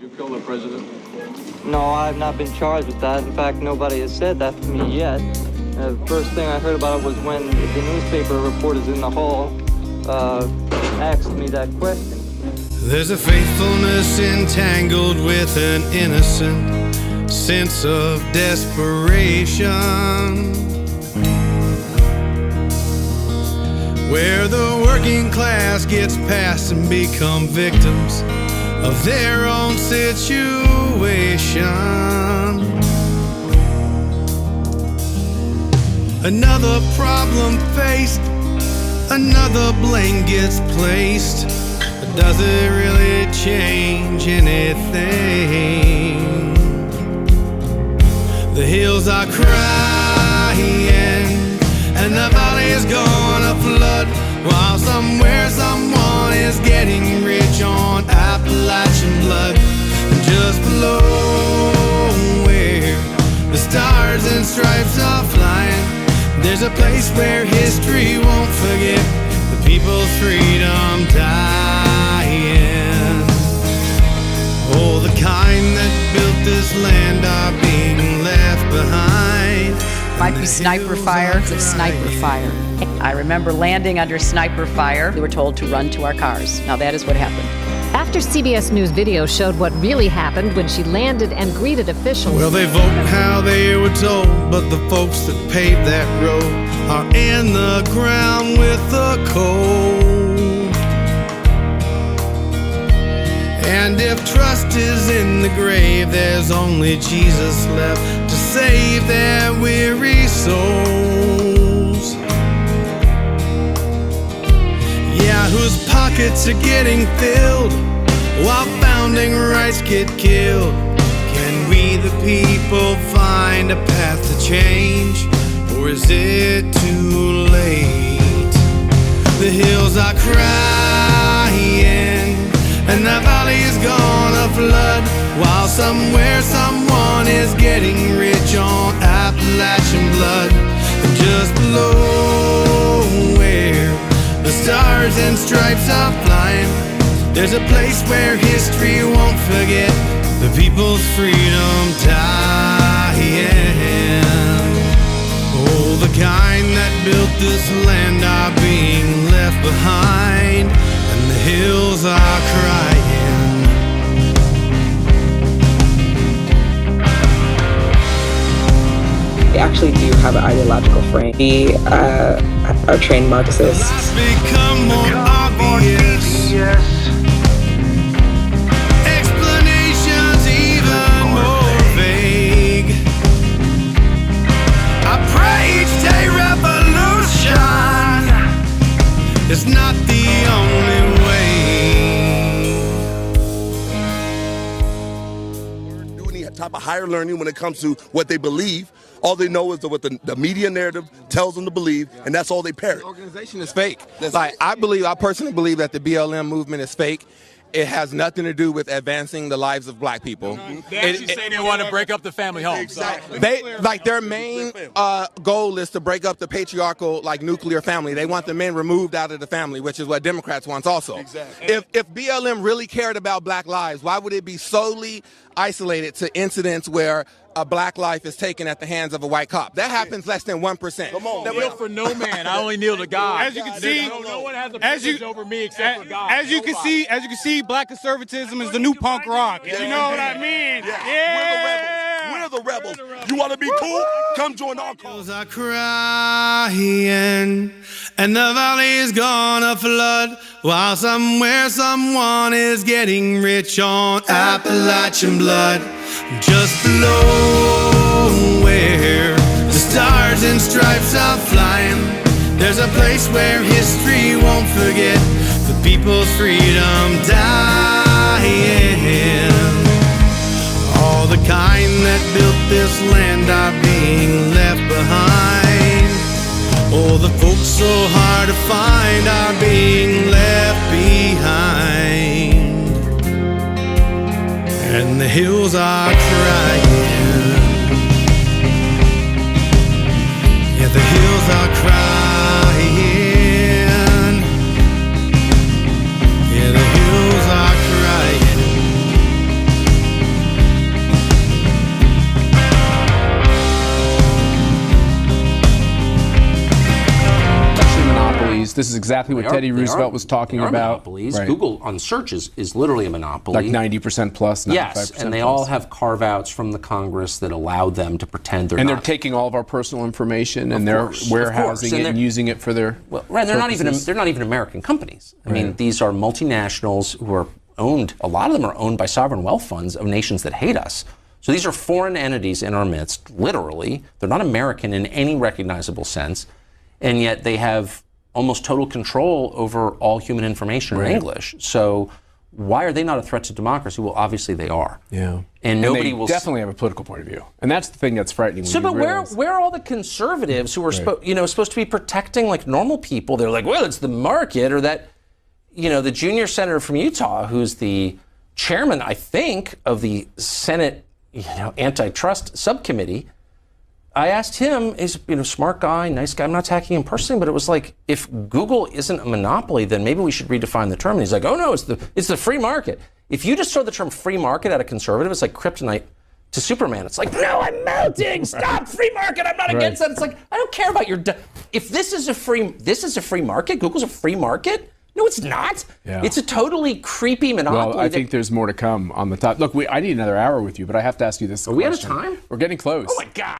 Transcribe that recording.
Did you kill the president? No, I've not been charged with that. In fact, nobody has said that to me yet. The first thing I heard about it was when the newspaper reporters in the hall asked me that question. There's a faithfulness entangled with an innocent sense of desperation, where the working class gets past and become victims of their own situation. Another problem faced, another blame gets placed. But does it really change anything? The hills are crying and the valley is gonna flood, while somewhere someone is getting rich on Appalachian blood. And just below where the stars and stripes are flying, there's a place where history won't forget the people's freedom dying. Oh, the kind that built this land are being left behind. Might be sniper fire, it's sniper fire. I remember landing under sniper fire. We were told to run to our cars. Now that is what happened. After CBS News video showed what really happened when she landed and greeted officials. Well, they vote how they were told, but the folks that paved that road are in the ground with the cold. And if trust is in the grave, there's only Jesus left to save their weary souls. Yeah, whose pockets are getting filled while founding rights get killed? Can we the people find a path to change, or is it too late? The hills are crying and the valley is gonna flood, while somewhere someone is getting rich on Appalachian blood. And just below where the stars and stripes are flying, there's a place where history won't forget the people's freedom dying. Oh, the kind that built this land are being left behind, and the hills are crying. We actually do have an ideological frame. We are trained Marxists. It's become more obvious. Explanations even more vague. I pray each day revolution is not the only way. Do any type of higher learning when it comes to what they believe. All they know is what the media narrative tells them to believe, and that's all they parrot. The organization is fake. I personally believe that the BLM movement is fake. It has nothing to do with advancing the lives of black people. They actually say they want to break up the family home. Exactly. Their main goal is to break up the patriarchal, nuclear family. They want the men removed out of the family, which is what Democrats want also. Exactly. If BLM really cared about black lives, why would it be solely isolated to incidents where a black life is taken at the hands of a white cop? That happens less than 1%. Come on. Kneel for no man. I only kneel to God. As you can see, no one has a privilege over me except for God. As you can see, black conservatism is the new punk rock. You know what I mean? Yeah. We're the rebels. You want to be cool? Come join our cause. Are crying and the valley is gonna flood, while somewhere someone is getting rich on Appalachian blood. Just below where the stars and stripes are flying, there's a place where history won't forget the people's freedom dying. All the kind that built this land are being left behind. Oh, the folks so hard to find are being left behind. And the hills are crying. Yeah, the hills are crying. Yeah, the hills are crying. monopolies. This is exactly what Teddy Roosevelt was talking about. Monopolies. Right. Google on search is literally a monopoly. Like 90% plus, 95% Yes, and they all have carve-outs from the Congress that allow them to pretend they're not. And they're taking all of our personal information and they're warehousing it and using it for their they're not even American companies. I mean, these are multinationals who are owned, a lot of them are owned by sovereign wealth funds of nations that hate us. So these are foreign entities in our midst, literally. They're not American in any recognizable sense, and yet they have almost total control over all human information in English. So why are they not a threat to democracy? Well, obviously they are. Yeah. And nobody they will definitely have a political point of view. And that's the thing that's frightening. So, but where are all the conservatives who are supposed to be protecting like normal people? They're like, well, it's the market, or that, the junior senator from Utah, who's the chairman, I think, of the Senate, antitrust subcommittee. I asked him, he's a smart guy, nice guy. I'm not attacking him personally, but it was like, if Google isn't a monopoly, then maybe we should redefine the term. And he's like, oh no, it's the free market. If you just throw the term free market at a conservative, it's like kryptonite to Superman. It's like, no, I'm melting. Stop, free market. I'm not against that. It's like, I don't care about your. If this is a free market. Google's a free market. No, it's not. Yeah. It's a totally creepy monopoly. Well, I think there's more to come on the top. Look, I need another hour with you, but I have to ask you this question. Are we out of time? We're getting close. Oh my God.